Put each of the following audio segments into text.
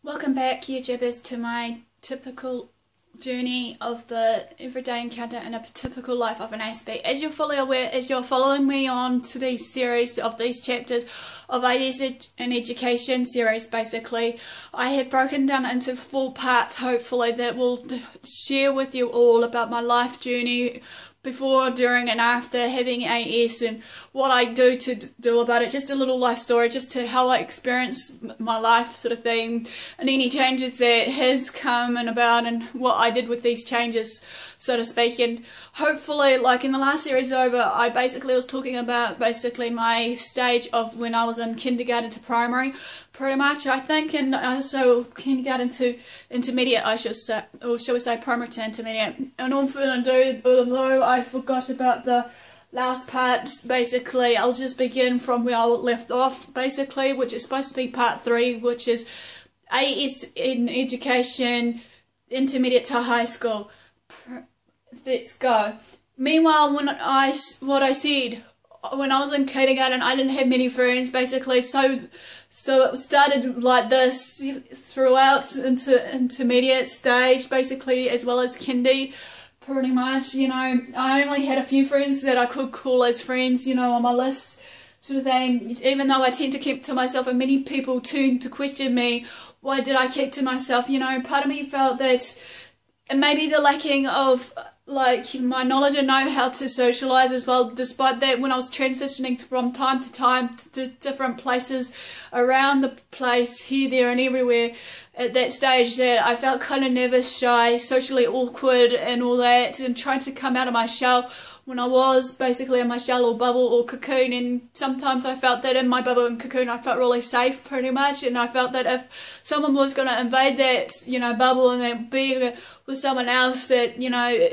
Welcome back, YouTubers, to my typical journey of the everyday encounter in a typical life of an ASB. As you're fully aware, as you're following me on to these series of these chapters of AS and education series, basically, I have broken down into 4 parts, hopefully, that will share with you all about my life journey before, during and after having AS and what I do to do about it. Just a little life story, just to how I experience my life sort of thing, and any changes that has come and about and what I did with these changes, so to speak. And hopefully, like in the last series over, I basically was talking about my stage of when I was in kindergarten to primary, pretty much, I think, and also kindergarten to intermediate, I should say, or shall we say primary to intermediate. And all further ado, although I forgot about the last part, basically, I'll just begin from where I left off, basically, which is supposed to be part 3, which is AS in education, intermediate to high school. Let's go. Meanwhile, what I said, when I was in kindergarten, I didn't have many friends, basically, so it started like this throughout into intermediate stage, basically, as well as kindy, pretty much. You know, I only had a few friends that I could call as friends, you know, on my list, sort of thing, even though I tend to keep to myself, and many people tend to question me, why did I keep to myself? You know, part of me felt that maybe the lacking of like my knowledge and know how to socialise as well. Despite that, when I was transitioning from time to time to different places around the place, here, there and everywhere, at that stage that I felt kind of nervous, shy, socially awkward and all that, and trying to come out of my shell when I was basically in my shell or bubble or cocoon. And sometimes I felt that in my bubble and cocoon I felt really safe, pretty much, and I felt that if someone was going to invade that, you know, bubble and then be with someone else, that, you know,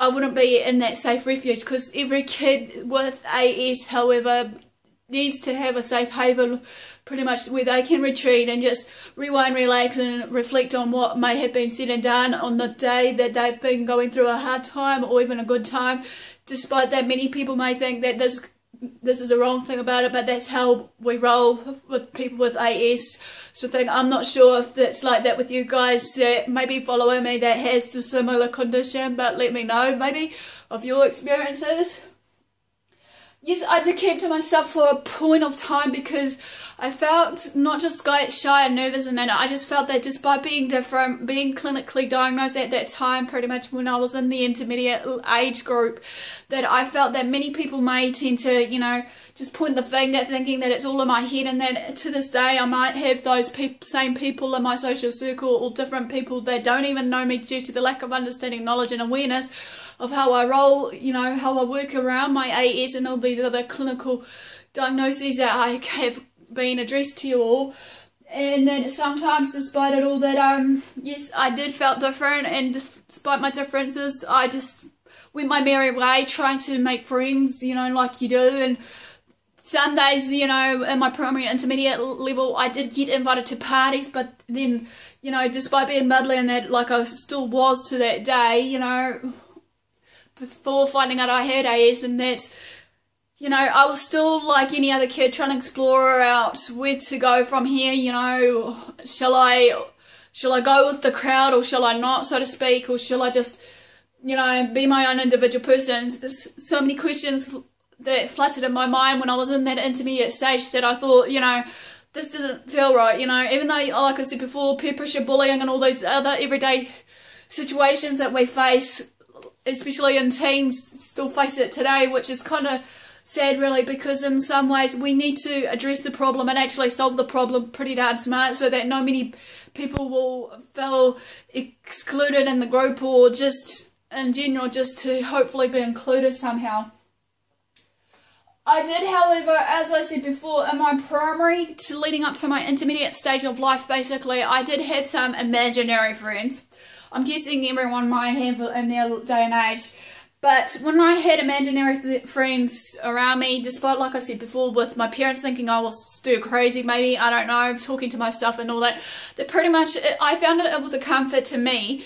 I wouldn't be in that safe refuge, because every kid with AS, however, needs to have a safe haven, pretty much, where they can retreat and just rewind, relax and reflect on what may have been said and done on the day that they've been going through a hard time or even a good time. Despite that, many people may think that this is a wrong thing about it, but that's how we roll with people with AS sort of thing. I'm not sure if that's like that with you guys that maybe following me that has a similar condition, but let me know maybe of your experiences. Yes, I did keep to myself for a point of time, because I felt not just shy and nervous, and then I just felt that despite being different, being clinically diagnosed at that time, pretty much when I was in the intermediate age group, that I felt that many people may tend to, you know, just point the finger thinking that it's all in my head, and that to this day I might have those same people in my social circle, or different people that don't even know me due to the lack of understanding, knowledge and awareness of how I roll, you know, how I work around my AS and all these other clinical diagnoses that I have been addressed to you all. And then sometimes, despite it all, that yes, I did felt different, and despite my differences, I just went my merry way, trying to make friends, you know, like you do. And some days, you know, in my primary and intermediate level, I did get invited to parties, but then, you know, despite being bubbly and that, like I still was to that day, you know, before finding out I had AS, and that, you know, I was still like any other kid trying to explore out where to go from here. You know, shall I go with the crowd, or shall I not, so to speak, or shall I just, you know, be my own individual person? There's so many questions that fluttered in my mind when I was in that intermediate stage, that I thought, you know, this doesn't feel right, you know, even though, like I said before, peer pressure, bullying and all those other everyday situations that we face, especially in teens, still face it today, which is kind of sad, really, because in some ways we need to address the problem and actually solve the problem pretty darn smart, so that no many people will feel excluded in the group, or just in general, just to hopefully be included somehow. I did, however, as I said before, in my primary to leading up to my intermediate stage of life, basically, I did have some imaginary friends. I'm guessing everyone might have in their day and age. But when I had imaginary friends around me, despite, like I said before, with my parents thinking I was stir crazy, maybe, I don't know, talking to myself and all that, that pretty much, I found it was a comfort to me,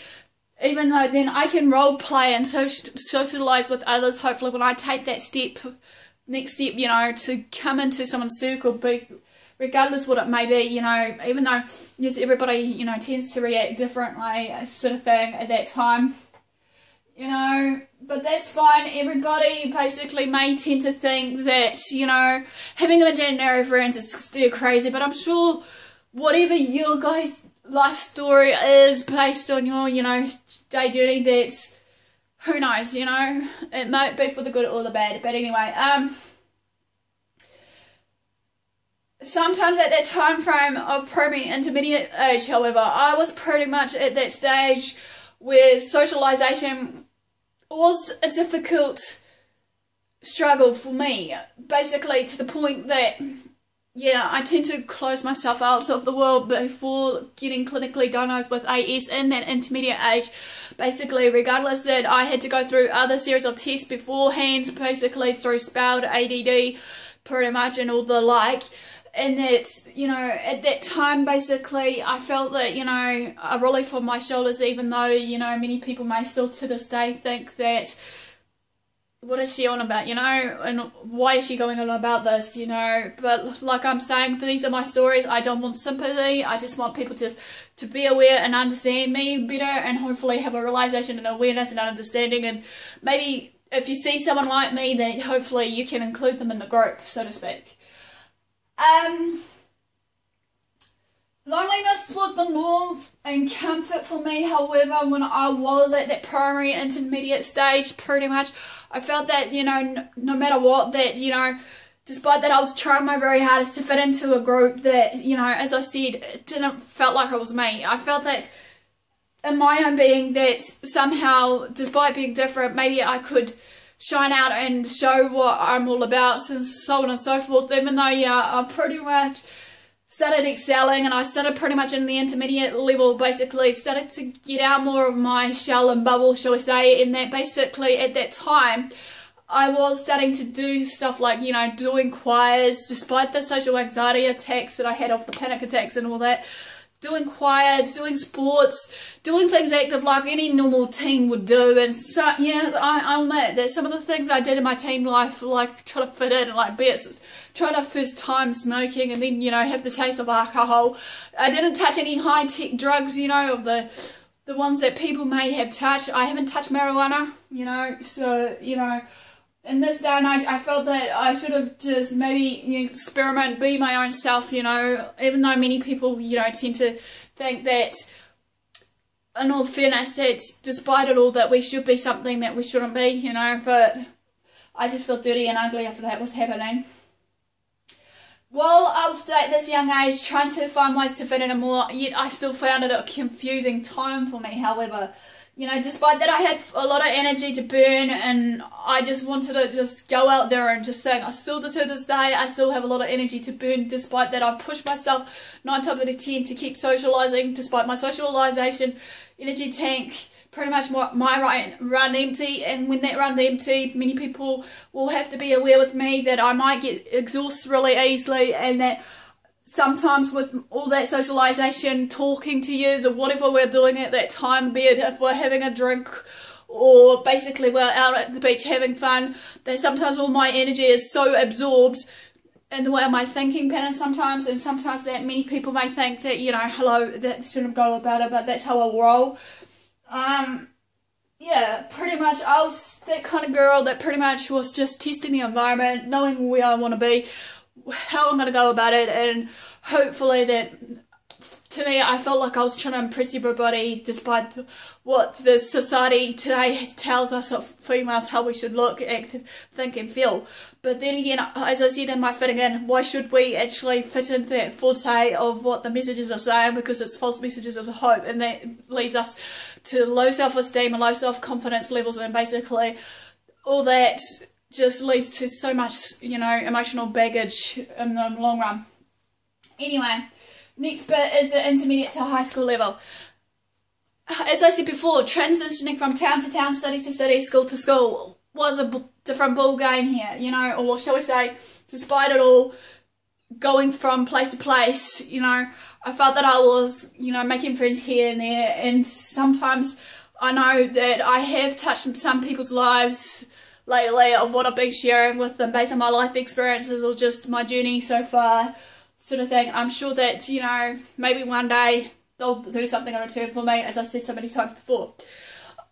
even though then I can role play and socialise with others, hopefully, when I take that step, next step, you know, to come into someone's circle, be regardless what it may be, you know, even though, yes, everybody, you know, tends to react differently, sort of thing, at that time, you know, but that's fine. Everybody basically may tend to think that, you know, having imaginary friends is still crazy, but I'm sure whatever your guys' life story is based on your, you know, day journey, that's, who knows, you know, it might be for the good or the bad, but anyway, sometimes at that time frame of primary intermediate age, however, I was pretty much at that stage where socialisation was a difficult struggle for me, basically to the point that, yeah, I tend to close myself out of the world before getting clinically diagnosed with AS in that intermediate age, basically, regardless that I had to go through other series of tests beforehand, basically through spelled ADD, pretty much, and all the like. And that, you know, at that time, basically, I felt that, you know, a relief on my shoulders, even though, you know, many people may still to this day think that, what is she on about, you know, and why is she going on about this, you know, but like I'm saying, these are my stories. I don't want sympathy. I just want people to be aware and understand me better, and hopefully have a realization and awareness and understanding, and maybe if you see someone like me, then hopefully you can include them in the group, so to speak. Loneliness was the norm and comfort for me, however, when I was at that primary intermediate stage, pretty much, I felt that, you know, no matter what, that, you know, despite that I was trying my very hardest to fit into a group that, you know, as I said, it didn't felt like it was me. I felt that in my own being that somehow, despite being different, maybe I could shine out and show what I'm all about, and so on and so forth, even though, yeah, I pretty much started excelling, and I started pretty much in the intermediate level, basically started to get out more of my shell and bubble, shall we say, and that basically at that time I was starting to do stuff like, you know, doing choirs, despite the social anxiety attacks that I had off the panic attacks and all that, doing choirs, doing sports, doing things active like any normal teen would do. And so, yeah, I'll admit that some of the things I did in my teen life, like try to fit in, like be it try to first time smoking and then, you know, have the taste of alcohol. I didn't touch any high-tech drugs, you know, of the ones that people may have touched. I haven't touched marijuana, you know, so, you know, in this day and age, I felt that I should have just maybe, you know, experiment, be my own self, you know, even though many people, you know, tend to think that, in all fairness, that despite it all, that we should be something that we shouldn't be, you know, but I just felt dirty and ugly after that was happening. While I was at this young age trying to find ways to fit in more, yet I still found it a confusing time for me, however. You know, despite that I had a lot of energy to burn and I just wanted to just go out there and just think, I still, to this day, I still have a lot of energy to burn. Despite that, I pushed myself 9 times out of 10 to keep socialising. Despite my socialisation, energy tank pretty much my run empty, and when that runs empty, many people will have to be aware with me that I might get exhausted really easily, and that sometimes with all that socialisation, talking to yous or whatever we're doing at that time, be it if we're having a drink or basically we're out at the beach having fun, that sometimes all my energy is so absorbed in the way of my thinking pattern sometimes, and sometimes that many people may think that, you know, hello, that shouldn't go about it, but that's how I roll. Yeah, pretty much I was that kind of girl that pretty much was just testing the environment, knowing where I want to be, how I'm going to go about it, and hopefully that, to me, I felt like I was trying to impress everybody despite what the society today tells us of females, how we should look, act, think and feel. But then again, as I said in my fitting in, why should we actually fit into that forte of what the messages are saying, because it's false messages of hope, and that leads us to low self-esteem and low self-confidence levels, and basically all that just leads to so much, you know, emotional baggage in the long run. Anyway, next bit is the intermediate to high school level. As I said before, transitioning from town to town, city to city, school to school was a different ball game here, you know, or shall we say, despite it all, going from place to place, you know, I felt that I was, you know, making friends here and there, and sometimes I know that I have touched some people's lives lately of what I've been sharing with them based on my life experiences or just my journey so far sort of thing. I'm sure that, you know, maybe one day they'll do something in return for me, as I said so many times before.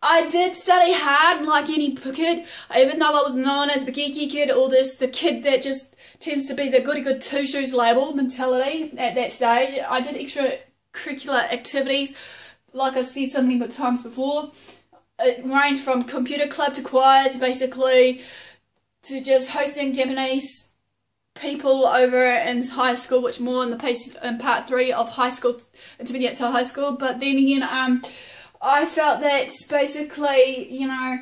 I did study hard like any kid, even though I was known as the geeky kid, or the kid that just tends to be the goody good two shoes label mentality at that stage. I did extracurricular activities, like I said so many times before. It ranged from computer club to choir to basically to just hosting Japanese people over in high school, which more in the piece in part 3 of high school, intermediate to high school. But then again, I felt that basically, you know,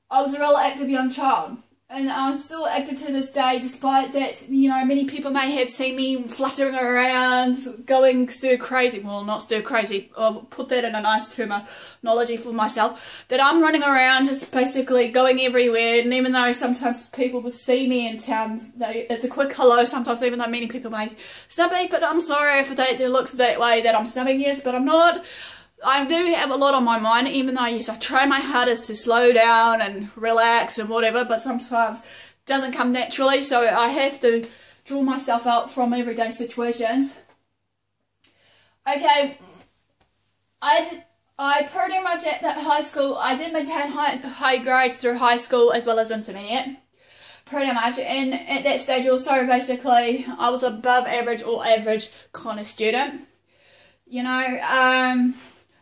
I was a real active young child. And I'm still active to this day, despite that, you know, many people may have seen me fluttering around, going stir crazy. Well, not stir crazy, I'll put that in a nice terminology for myself. That I'm running around just basically going everywhere, and even though sometimes people will see me in town, it's a quick hello sometimes, even though many people may snub me, but I'm sorry if it looks that way that I'm snubbing, yes, but I'm not. I do have a lot on my mind, even though, yes, I try my hardest to slow down and relax and whatever, but sometimes it doesn't come naturally, so I have to draw myself out from everyday situations. Okay, I pretty much at that high school, I did maintain high grades through high school as well as intermediate, pretty much, and at that stage also, basically, I was above average or average kind of student, you know.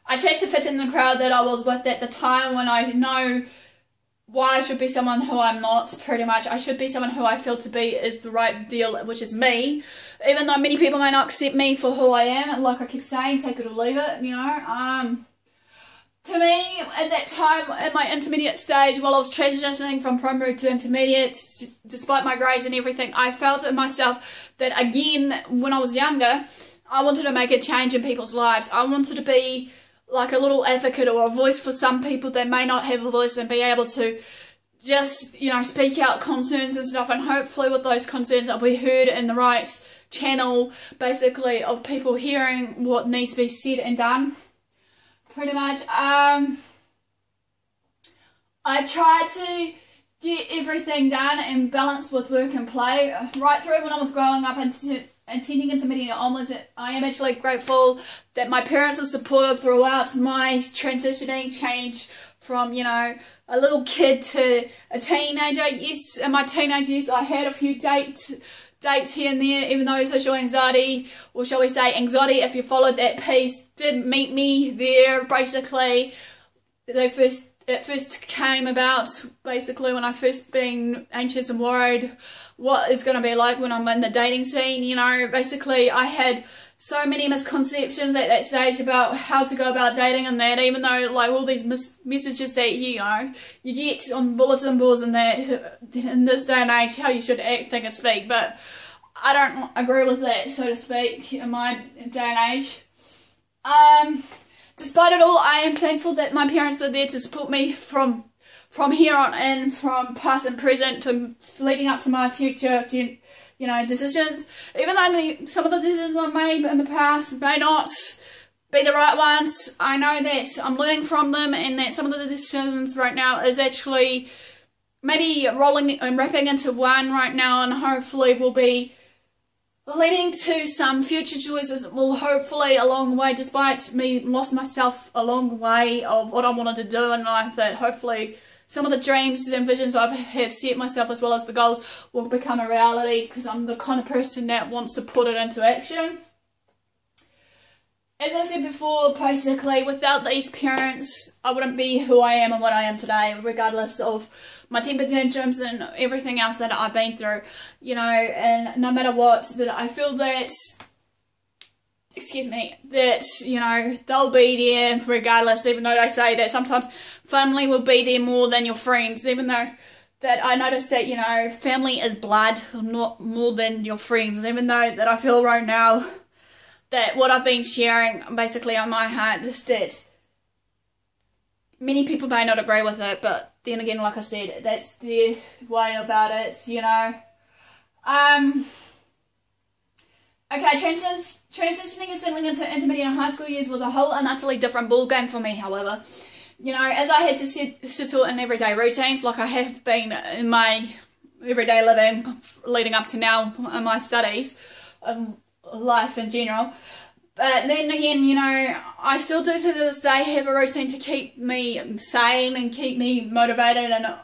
I chose to fit in the crowd that I was with at the time, when I know why I should be someone who I'm not, pretty much. I should be someone who I feel to be is the right deal, which is me. Even though many people may not accept me for who I am, and like I keep saying, take it or leave it, you know. To me, at that time, in my intermediate stage, while I was transitioning from primary to intermediate, despite my grades and everything, I felt in myself that, again, when I was younger, I wanted to make a change in people's lives. I wanted to be like a little advocate or a voice for some people that may not have a voice, and be able to just, you know, speak out concerns and stuff, and hopefully with those concerns I'll be heard in the right channel, basically, of people hearing what needs to be said and done, pretty much. I tried to get everything done and balance with work and play right through when I was growing up into attending intermediate onwards. I am actually grateful that my parents are supportive throughout my transitioning change from, you know, a little kid to a teenager. Yes, in my teenage years I had a few dates here and there, even though social anxiety, or shall we say anxiety, if you followed that piece, did meet me there. Basically, it first came about basically when I first been anxious and worried what is going to be like when I'm in the dating scene, you know. Basically, I had so many misconceptions at that stage about how to go about dating and that, even though, like, all these messages that, you know, you get on bulletin boards and that, in this day and age, how you should act, think and speak, but I don't agree with that, so to speak, in my day and age. Despite it all, I am thankful that my parents are there to support me from here on in, from past and present to leading up to my future, you know, decisions. Even though some of the decisions I've made in the past may not be the right ones, I know that I'm learning from them, and that some of the decisions right now is actually maybe rolling and wrapping into one right now, and hopefully will be leading to some future choices, will hopefully along the way, despite me lost myself along the way of what I wanted to do in life, that hopefully some of the dreams and visions I have set myself, as well as the goals, will become a reality, because I'm the kind of person that wants to put it into action. As I said before, basically, without these parents, I wouldn't be who I am and what I am today, regardless of my temper tantrums and everything else that I've been through, you know. And no matter what, that I feel that, that, you know, they'll be there regardless, even though they say that sometimes family will be there more than your friends, even though that I notice that, you know, family is blood, not more than your friends, even though that I feel right now that what I've been sharing basically on my heart is that many people may not agree with it, but then again, like I said, that's their way about it, you know. Okay, transitioning and settling into intermediate and high school years was a whole and utterly different ballgame for me, however. You know, as I had to settle in everyday routines, like I have been in my everyday living leading up to now in my studies, life in general. But then again, you know, I still do to this day have a routine to keep me sane and keep me motivated and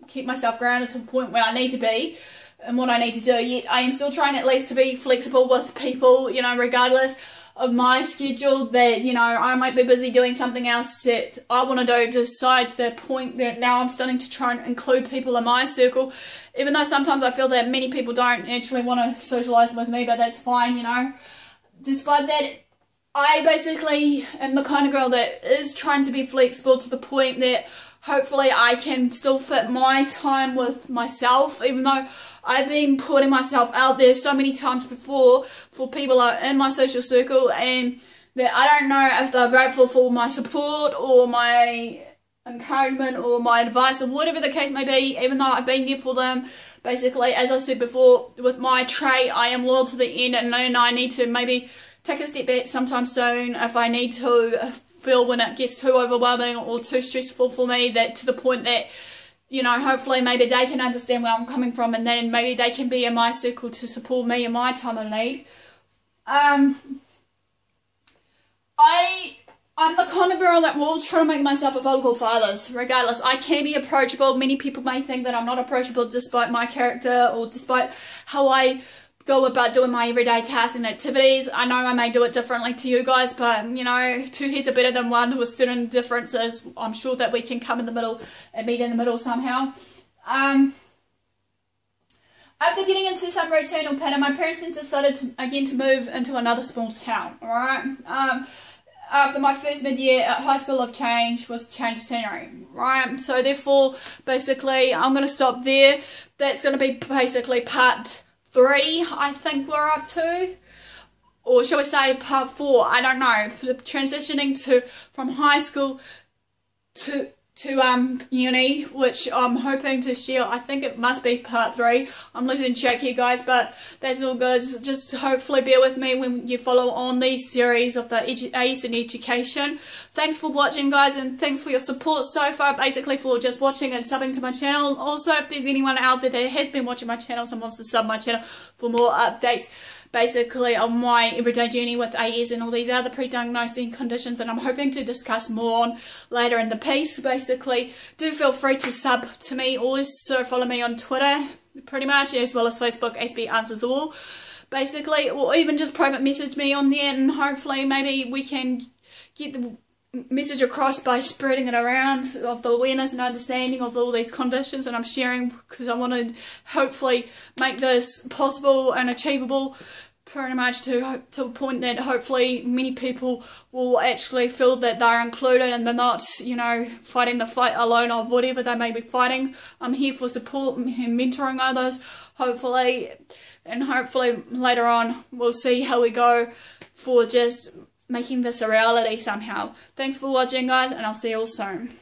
keep myself grounded to the point where I need to be and what I need to do. Yet I am still trying at least to be flexible with people, you know, regardless of my schedule, that, you know, I might be busy doing something else that I want to do besides the point that now I'm starting to try and include people in my circle, even though sometimes I feel that many people don't actually want to socialise with me, but that's fine, you know. Despite that, I basically am the kind of girl that is trying to be flexible to the point that hopefully I can still fit my time with myself, even though I've been putting myself out there so many times before for people in my social circle, and that I don't know if they're grateful for my support or my encouragement or my advice or whatever the case may be, even though I've been there for them. Basically, as I said before, with my trait, I am loyal to the end, and then I need to maybe take a step back sometime soon if I need to feel when it gets too overwhelming or too stressful for me, that to the point that, you know, hopefully maybe they can understand where I'm coming from, and then maybe they can be in my circle to support me in my time of need. I'm the kind of girl that will try to make myself available for others, regardless. I can be approachable. Many people may think that I'm not approachable despite my character or despite how I go about doing my everyday tasks and activities. I know I may do it differently to you guys, but, you know, two heads are better than one with certain differences. I'm sure that we can come in the middle and meet in the middle somehow. After getting into some routine or pattern, my parents then decided to move into another small town, alright? After my first mid-year at high school of change was change of scenery, right? So therefore, basically, I'm going to stop there. That's going to be basically part 3, I think we're up to. Or shall we say part 4, I don't know. Transitioning from high school to uni, which I'm hoping to share. I think it must be part 3. I'm losing track here, guys, but that's all, guys. Just hopefully bear with me when you follow on these series of the ACE and education. Thanks for watching, guys, and thanks for your support so far, basically for just watching and subbing to my channel. Also, if there's anyone out there that has been watching my channel and wants to sub my channel for more updates, basically on my everyday journey with AS and all these other pre-diagnosing conditions, and I'm hoping to discuss more on later in the piece. Basically, do feel free to sub to me. Also follow me on Twitter, pretty much, as well as Facebook, SB Answers All, basically, or even just private message me on there, and hopefully maybe we can get the message across by spreading it around of the awareness and understanding of all these conditions, and I'm sharing because I want to hopefully make this possible and achievable, pretty much to a point that hopefully many people will actually feel that they're included and they're not, you know, fighting the fight alone or whatever they may be fighting. I'm here for support and mentoring others, hopefully, and hopefully later on we'll see how we go for just making this a reality somehow. Thanks for watching, guys, and I'll see you all soon.